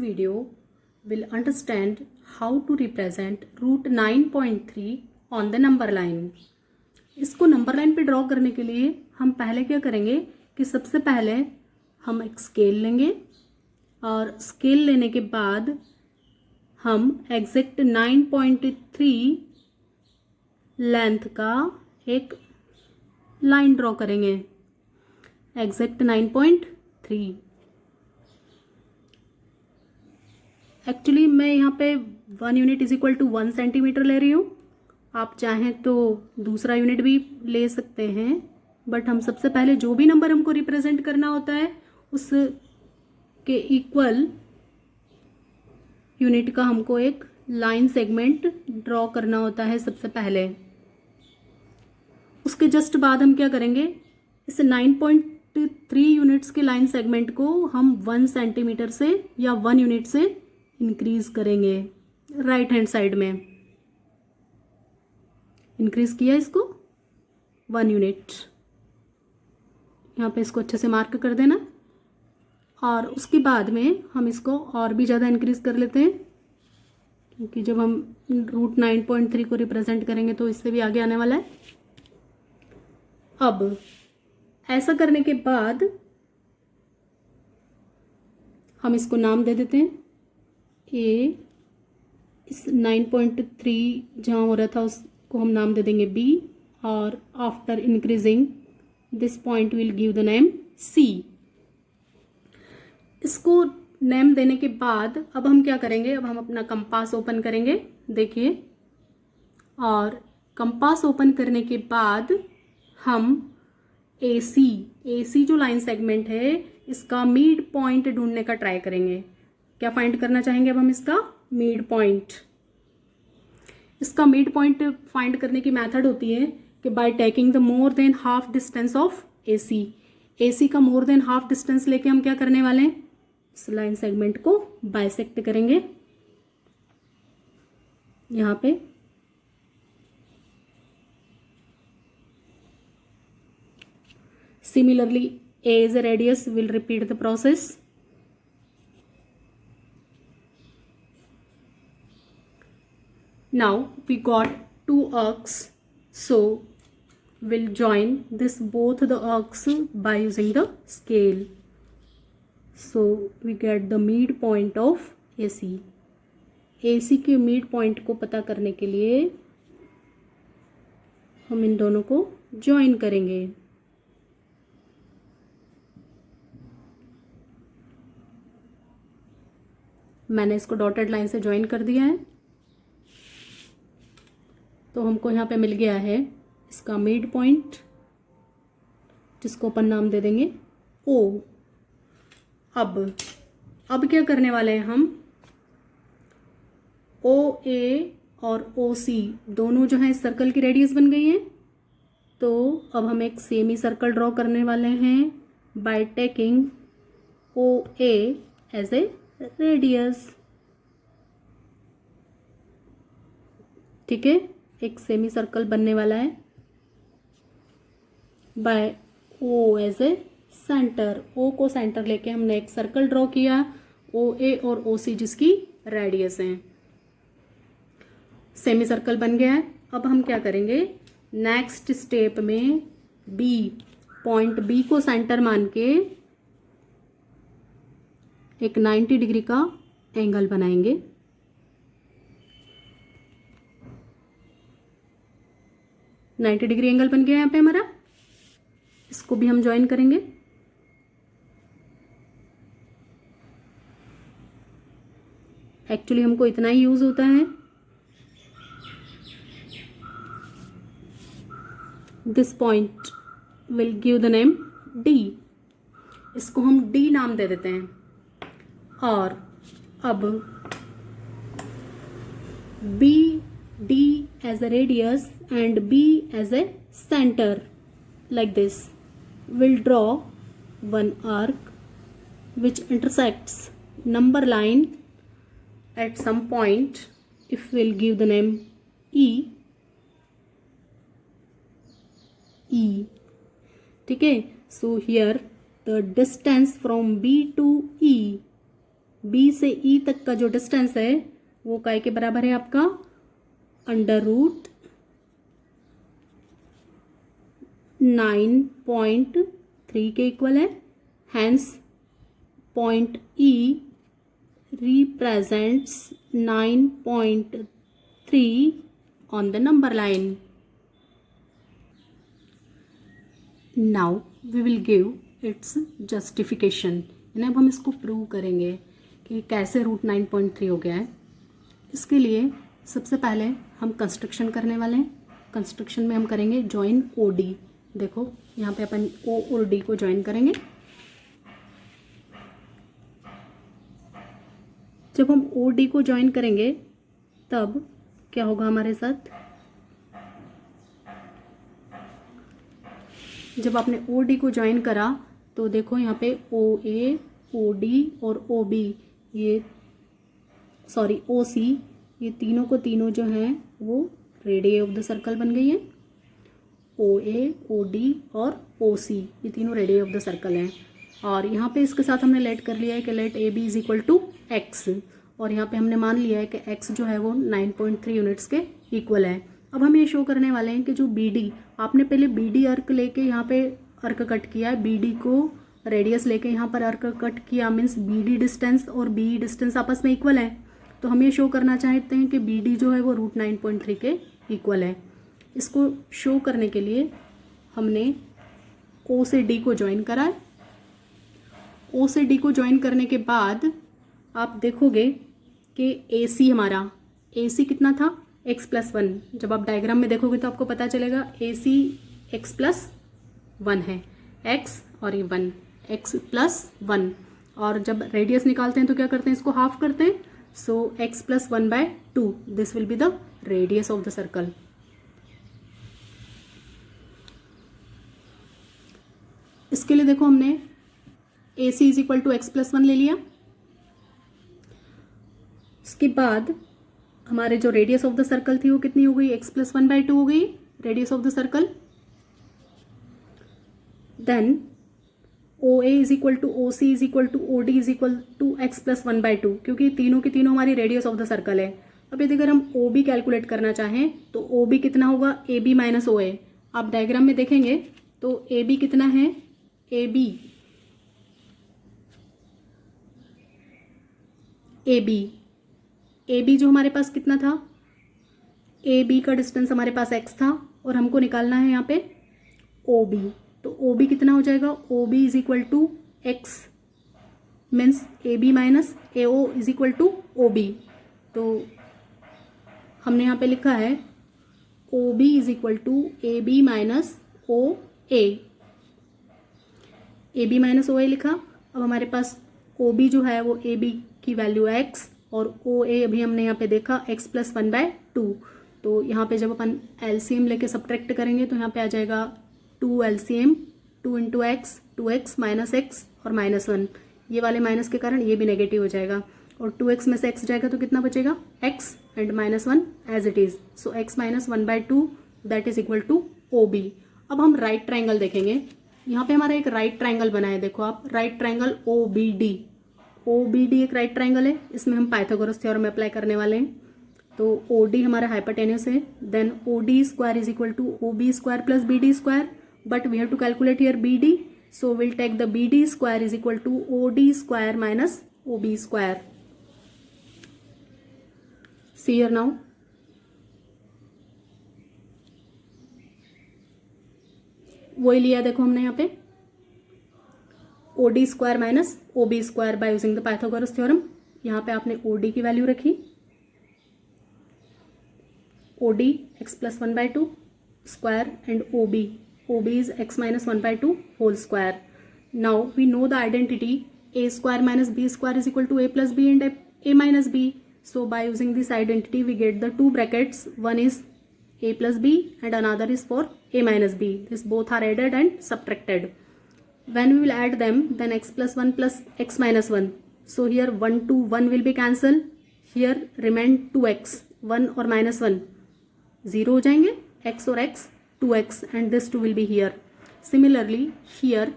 video will understand how to represent root 9.3 on the number line. इसको number line पे draw करने के लिए हम पहले क्या करेंगे कि सबसे पहले हम एक स्केल लेंगे और स्केल लेने के बाद हम एग्जैक्ट 9.3 लेंथ का एक लाइन ड्रॉ करेंगे. एग्जैक्ट 9.3. एक्चुअली मैं यहाँ पे 1 unit is equal to 1 centimetre ले रही हूँ. आप चाहें तो दूसरा यूनिट भी ले सकते हैं, बट हम सबसे पहले जो भी नंबर हमको रिप्रेजेंट करना होता है उसके इक्वल यूनिट का हमको एक लाइन सेगमेंट ड्रॉ करना होता है सबसे पहले. उसके जस्ट बाद हम क्या करेंगे, इस 9.3 यूनिट्स के लाइन सेगमेंट को हम 1 सेंटीमीटर से या 1 यूनिट से इंक्रीज करेंगे. राइट हैंड साइड में इंक्रीज किया इसको 1 यूनिट. यहाँ पे इसको अच्छे से मार्क कर देना. और उसके बाद में हम इसको और भी ज़्यादा इंक्रीज कर लेते हैं, क्योंकि जब हम रूट 9.3 को रिप्रेजेंट करेंगे तो इससे भी आगे आने वाला है. अब ऐसा करने के बाद हम इसको नाम दे देते हैं. ए, इस 9.3 जहाँ हो रहा था उसको हम नाम दे देंगे बी, और after increasing this point will give the name C. इसको नेम देने के बाद अब हम क्या करेंगे, अब हम अपना कंपास ओपन करेंगे. देखिए, और कंपास ओपन करने के बाद हम AC जो लाइन सेगमेंट है इसका मिड पॉइंट ढूंढने का ट्राई करेंगे. क्या फाइंड करना चाहेंगे अब हम इसका मिड पॉइंट. इसका मिड पॉइंट फाइंड करने की मेथड होती है कि by taking the more than half distance of AC का मोर देन हाफ डिस्टेंस लेके हम क्या करने वाले हैं, इस लाइन सेगमेंट को बाइसेक्ट करेंगे. यहाँ पे similarly A is a radius, will repeat the process. Now we got 2 arcs, so we'll join this both the arcs by using the scale. So we get the mid point of AC. AC के mid point को पता करने के लिए हम इन दोनों को join करेंगे. मैंने इसको डॉटेड लाइन से ज्वाइन कर दिया है, तो हमको यहाँ पे मिल गया है इसका मिड पॉइंट, जिसको अपन नाम दे देंगे O. अब क्या करने वाले हैं हम, OA और OC दोनों जो है इस सर्कल की रेडियस बन गई हैं. तो अब हम एक सेमी सर्कल ड्रॉ करने वाले हैं by taking OA as a radius. ठीक है, एक सेमी सर्कल बनने वाला है by O as a centre. O को सेंटर लेके हमने एक सर्कल ड्रॉ किया, OA और OC जिसकी रेडियस है. सेमी सर्कल बन गया है. अब हम क्या करेंगे, नेक्स्ट स्टेप में पॉइंट B को सेंटर मान के एक 90 डिग्री का एंगल बनाएंगे. $90 डिग्री एंगल बन गया यहाँ पे हमारा. इसको भी हम ज्वाइन करेंगे. एक्चुअली हमको इतना ही यूज होता है. This point will give the name D. इसको हम D नाम दे देते हैं. और अब BD as a radius and B as a center, like this, will draw one arc which intersects number line at some point. If we'll give the name E. ठीक है, so here the distance from B to E B से E तक का जो distance है वो काय के बराबर है आपका √9.3 के इक्वल है। Hence point E represents 9.3 on the number line. Now we will give its justification. अब हम इसको प्रूव करेंगे कि कैसे √9.3 हो गया है। इसके लिए सबसे पहले हम कंस्ट्रक्शन करने वाले हैं। कंस्ट्रक्शन में हम करेंगे जॉइन ओ डी। देखो यहाँ पे अपन ओ और डी को ज्वाइन करेंगे। जब हम ओ डी को ज्वाइन करेंगे तब क्या होगा हमारे साथ, जब आपने ओ डी को ज्वाइन करा तो देखो यहाँ पे ओ ए, ओ डी और ओ बी, ओ सी, ये तीनों को तीनों जो हैं वो रेडियस ऑफ द सर्कल बन गई है। ओ ए, ओ डी और ओ सी ये तीनों रेडियस ऑफ द सर्कल हैं। और यहाँ पे इसके साथ हमने लेट कर लिया है कि let A B is equal to x, और यहाँ पे हमने मान लिया है कि एक्स जो है वो 9.3 यूनिट्स के इक्वल है। अब हम ये शो करने वाले हैं कि जो बी डी, आपने पहले बी डी अर्क लेके यहाँ पे अर्क कट किया है, बी डी को रेडियस लेके यहाँ पर अर्क कट किया, मीन्स बी डी डिस्टेंस और बी डिस्टेंस आपस में इक्वल है। तो हम ये शो करना चाहते हैं कि बी डी जो है वो √9.3 के इक्वल है। इसको शो करने के लिए हमने ओ से डी को ज्वाइन करा है। ओ से डी को ज्वाइन करने के बाद आप देखोगे कि ए सी हमारा, ए सी कितना था x+1। जब आप डायग्राम में देखोगे तो आपको पता चलेगा ए सी x+1 है, x और ये 1, x+1। और जब रेडियस निकालते हैं तो क्या करते हैं, इसको हाफ करते हैं। सो x+1/2 this will be the radius of the circle. इसके लिए देखो हमने ए सी इज इक्वल टू x+1 ले लिया। इसके बाद हमारे जो रेडियस ऑफ द सर्कल थी वो कितनी हो गई, x+1/2 हो गई radius of the circle. Then O A is equal to O C is equal to O D is equal to x+1/2, क्योंकि तीनों की तीनों हमारी रेडियस ऑफ द सर्कल है। अब यदि अगर हम ओ बी कैलकुलेट करना चाहें तो ओ बी कितना होगा, ए बी माइनस ओ ए। आप डायग्राम में देखेंगे तो ए बी कितना है, ए बी जो हमारे पास कितना था, ए बी का डिस्टेंस हमारे पास x था और हमको निकालना है यहाँ पे ओ बी। तो ओ बी कितना हो जाएगा, O B is equal to x, means A B minus A O is equal to O B. तो हमने यहाँ पे लिखा है O B is equal to A B minus O A minus O A लिखा। अब हमारे पास ओ बी जो है वो ए बी की वैल्यू x और ओ ए अभी हमने यहाँ पे देखा x+1/2। तो यहाँ पे जब अपन एलसीएम लेके सब्ट्रैक्ट करेंगे तो यहाँ पे आ जाएगा 2 LCM, 2 × x, 2x minus x और -1। ये वाले माइनस के कारण ये भी नेगेटिव हो जाएगा और 2x में से x जाएगा तो कितना बचेगा, x and -1 as it is. So x - 1/2 that is equal to O B. अब हम राइट ट्राइंगल देखेंगे। यहाँ पे हमारा एक राइट ट्राइंगल बना है, देखो आप, right triangle O B D एक राइट ट्राइंगल है। इसमें हम पाइथागोरस थ्योरम अप्लाई करने वाले हैं। तो ओ डी हमारा हाइपोटेन्यूस है, then O D square is equal to O B square plus B D square, but we have to calculate here B D, so will take the B D square is equal to O D square minus O B square. See here now, वही लिया देखो हमने यहाँ पे O D square minus O B square by using the Pythagoras theorem. यहाँ पे आपने O D की वैल्यू रखी, O D x+1/2 square and O B is x - 1/2 whole square. Now we know the identity a square minus b square is equal to a plus b and a minus b. So by using this identity we get the two brackets, one is a plus b and another is for a minus b. These both are added and subtracted. When we will add them, then x+1 plus x minus 1. So here 1 to 1 will be cancelled. Here remain 2x, 1 और -1 0 हो जाएंगे, x और x 2x and this 2 will be here. Similarly here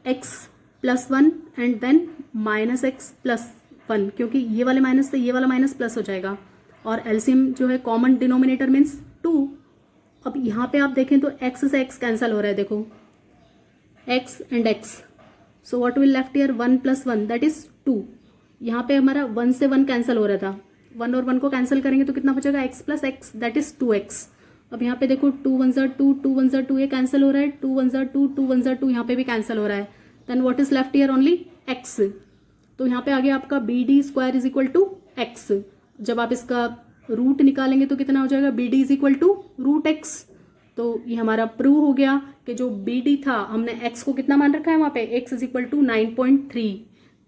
x plus 1 and then minus x plus 1, क्योंकि ये वाले minus से ये वाला माइनस प्लस हो जाएगा, और एलसीएम जो है कॉमन डिनोमिनेटर मीन्स 2। अब यहाँ पे आप देखें तो x से x कैंसिल हो रहा है, देखो x and x, so what will left here 1 + 1 that is 2। यहाँ पे हमारा 1 से 1 कैंसिल हो रहा था, 1 और 1 को कैंसिल करेंगे तो कितना बचेगा x + x that is 2x। अब यहाँ पे देखो 2 1 ज़ा 2, 2 1 ज़ा 2, ये कैंसिल हो रहा है, 2 1 ज़ा 2, 2 1 ज़ा 2, यहाँ पे भी कैंसिल हो रहा है। Then what is left here only x। तो यहाँ पे आ गया आपका BD² = x। जब आप इसका रूट निकालेंगे तो कितना हो जाएगा, BD = √x। तो ये हमारा प्रूव हो गया कि जो BD था हमने x को कितना मान रखा है वहाँ पे, x = 9.3।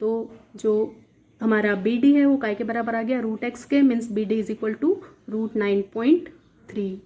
तो जो हमारा BD है वो काय के बराबर आ गया, √x के, मीन्स BD = √9.3।